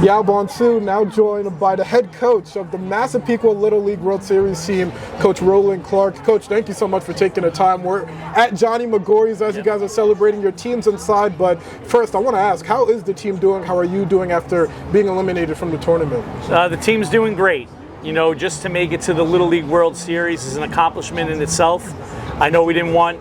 Yaw Bonsu now joined by the head coach of the Massapequa Little League World Series team, Coach Roland Clark. Coach, thank you so much for taking the time. We're at Johnny McGorry's as you guys are celebrating your teams inside, but first I want to ask, how is the team doing? How are you doing after being eliminated from the tournament? The team's doing great. You know, just to make it to the Little League World Series is an accomplishment in itself. I know we didn't want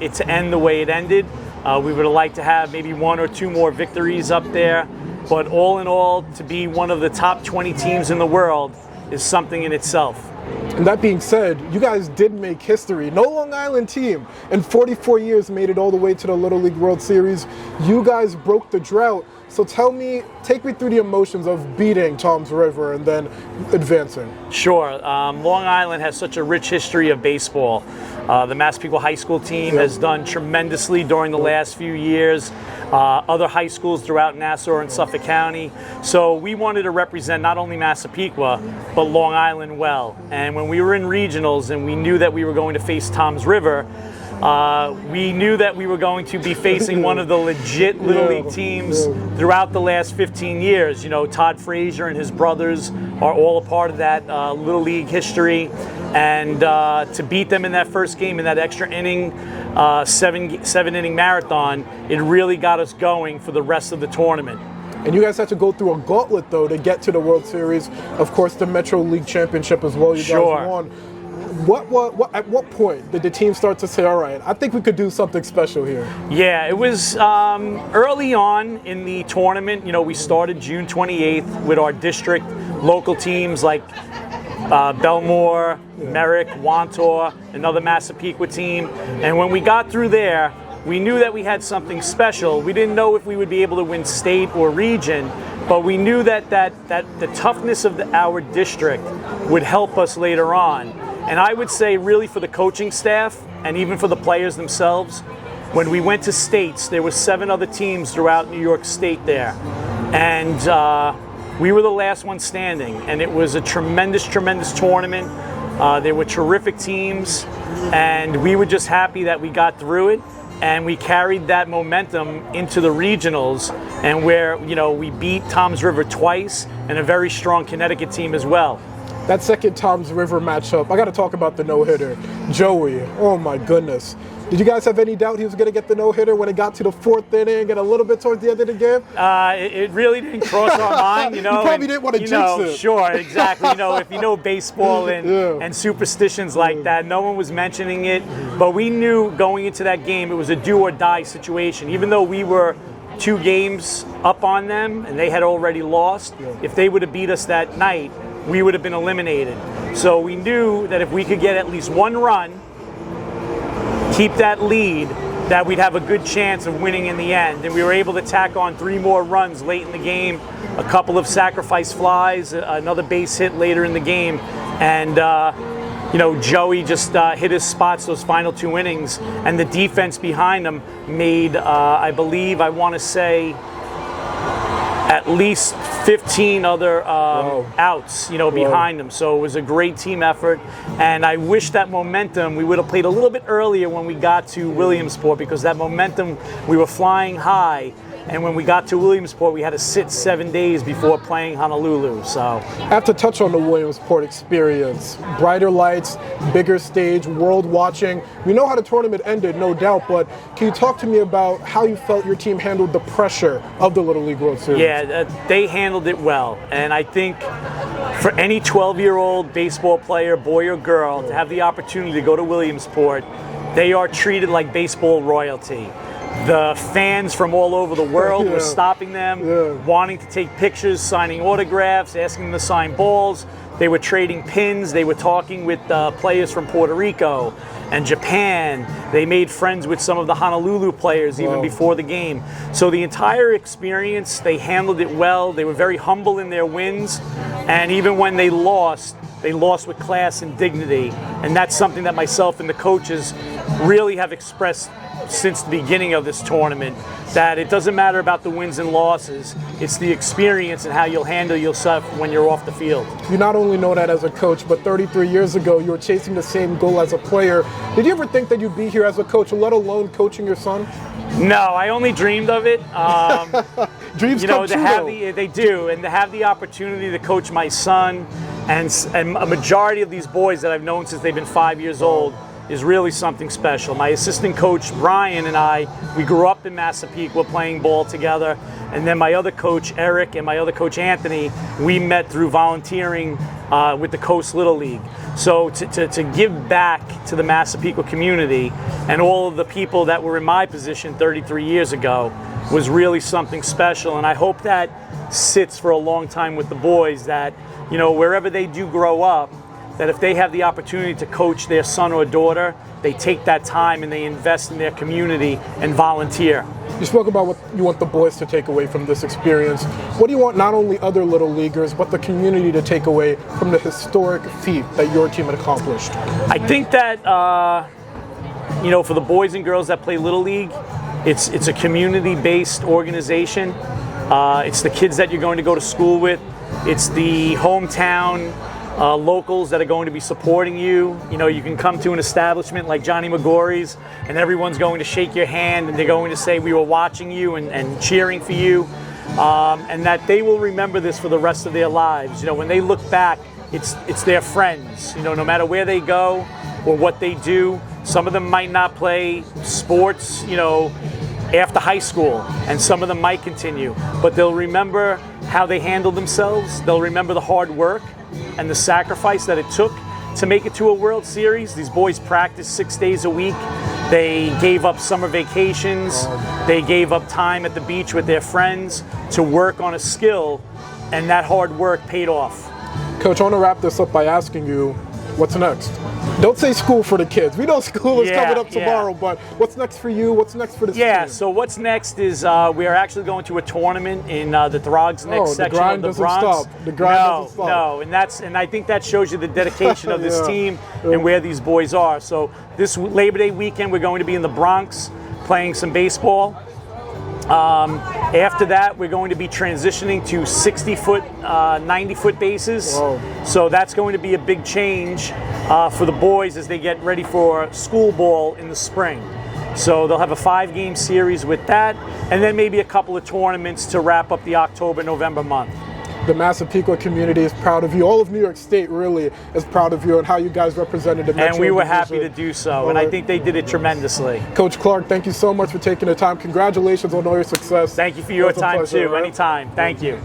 it to end the way it ended. We would have liked to have maybe one or two more victories up there. But all in all, to be one of the top 20 teams in the world is something in itself. And that being said, you guys did make history. No Long Island team in 44 years made it all the way to the Little League World Series. You guys broke the drought. So take me through the emotions of beating Toms River and then advancing. Sure. Long Island has such a rich history of baseball. The Massapequa High School team has done tremendously during the last few years. Other high schools throughout Nassau and Suffolk County. So we wanted to represent not only Massapequa, but Long Island well. And when we were in regionals and we knew that we were going to face Toms River, we knew that we were going to be facing one of the legit Little League teams throughout the last 15 years. You know, Todd Frazier and his brothers are all a part of that Little League history. And to beat them in that first game, in that extra inning, seven inning marathon, it really got us going for the rest of the tournament. And you guys had to go through a gauntlet, though, to get to the World Series. Of course, the Metro League Championship as well. You guys won. At what point did the team start to say, all right, I think we could do something special here? Yeah, it was early on in the tournament. You know, we started June 28th with our district local teams like Belmore, Merrick, Wantor, another Massapequa team. And when we got through there, we knew that we had something special. We didn't know if we would be able to win state or region, but we knew that the toughness of our district would help us later on. And I would say really for the coaching staff and even for the players themselves, when we went to states, there were 7 other teams throughout New York State there. And we were the last one standing. And it was a tremendous, tremendous tournament. There were terrific teams. And we were just happy that we got through it. And we carried that momentum into the regionals, and where, you know, we beat Toms River twice and a very strong Connecticut team as well. That second Toms River matchup, I got to talk about the no-hitter. Joey, oh my goodness. Did you guys have any doubt he was going to get the no-hitter when it got to the 4th inning and a little bit towards the end of the game? It really didn't cross our mind, you know. You probably didn't want to jinx it. Sure, exactly. You know, if you know baseball and superstitions like that, no one was mentioning it. But we knew going into that game it was a do-or-die situation. Even though we were 2 games up on them and they had already lost, if they would have beat us that night, we would have been eliminated. So we knew that if we could get at least 1 run, keep that lead, that we'd have a good chance of winning in the end. And we were able to tack on 3 more runs late in the game, a couple of sacrifice flies, another base hit later in the game. And, you know, Joey just hit his spots those final 2 innings. And the defense behind him made, I want to say, at least 15 other outs, you know, behind them. So it was a great team effort. And I wish that momentum, we would have played a little bit earlier when we got to Williamsport, because that momentum, we were flying high. And when we got to Williamsport, we had to sit 7 days before playing Honolulu. So I have to touch on the Williamsport experience. Brighter lights, bigger stage, world watching. We know how the tournament ended, no doubt, but can you talk to me about how you felt your team handled the pressure of the Little League World Series? Yeah, they handled it well. And I think for any 12-year-old baseball player, boy or girl, to have the opportunity to go to Williamsport, they are treated like baseball royalty. The fans from all over the world were stopping them, wanting to take pictures, signing autographs, asking them to sign balls. They were trading pins. They were talking with players from Puerto Rico and Japan. They made friends with some of the Honolulu players even before the game. So the entire experience, they handled it well. They were very humble in their wins. And even when they lost with class and dignity. And that's something that myself and the coaches really have expressed since the beginning of this tournament, that it doesn't matter about the wins and losses, it's the experience and how you'll handle yourself when you're off the field. You not only know that as a coach, but 33 years ago you were chasing the same goal as a player. Did you ever think that you'd be here as a coach, let alone coaching your son? No, I only dreamed of it. Dreams come true. They do, and to have the opportunity to coach my son and a majority of these boys that I've known since they've been 5 years old is really something special. My assistant coach, Brian, and I, we grew up in Massapequa playing ball together. And then my other coach, Eric, and my other coach, Anthony, we met through volunteering with the Coast Little League. So to give back to the Massapequa community and all of the people that were in my position 33 years ago was really something special. And I hope that sits for a long time with the boys, that, you know, wherever they do grow up, that if they have the opportunity to coach their son or daughter, they take that time and they invest in their community and volunteer. You spoke about what you want the boys to take away from this experience. What do you want not only other Little Leaguers, but the community to take away from the historic feat that your team had accomplished? I think that, you know, for the boys and girls that play Little League, it's a community-based organization. It's the kids that you're going to go to school with. It's the hometown locals that are going to be supporting you. You know, you can come to an establishment like Johnny McGorry's and everyone's going to shake your hand and they're going to say we were watching you and cheering for you, and that they will remember this for the rest of their lives. You know, when they look back, it's their friends. You know, no matter where they go or what they do. Some of them might not play sports, you know, after high school, and some of them might continue, but they'll remember how they handled themselves. They'll remember the hard work and the sacrifice that it took to make it to a World Series. These boys practiced 6 days a week. They gave up summer vacations. They gave up time at the beach with their friends to work on a skill, and that hard work paid off. Coach, I want to wrap this up by asking you, what's next? Don't say school for the kids. We know school is coming up tomorrow, but what's next for you? What's next for this team? So what's next is we are actually going to a tournament in the Throgs next section of the Bronx. The grind doesn't stop. No, and I think that shows you the dedication of this team and where these boys are. So this Labor Day weekend, we're going to be in the Bronx playing some baseball. After that, we're going to be transitioning to 60-foot, 90-foot bases. Whoa. So that's going to be a big change for the boys as they get ready for school ball in the spring. So they'll have a 5-game series with that, and then maybe a couple of tournaments to wrap up the October-November month. The Massapequa community is proud of you. All of New York State really is proud of you and how you guys represented the Metro. And we were happy to do so, and I think they did it tremendously. Coach Clark, thank you so much for taking the time. Congratulations on all your success. Thank you for your time, too. Anytime. Thank you.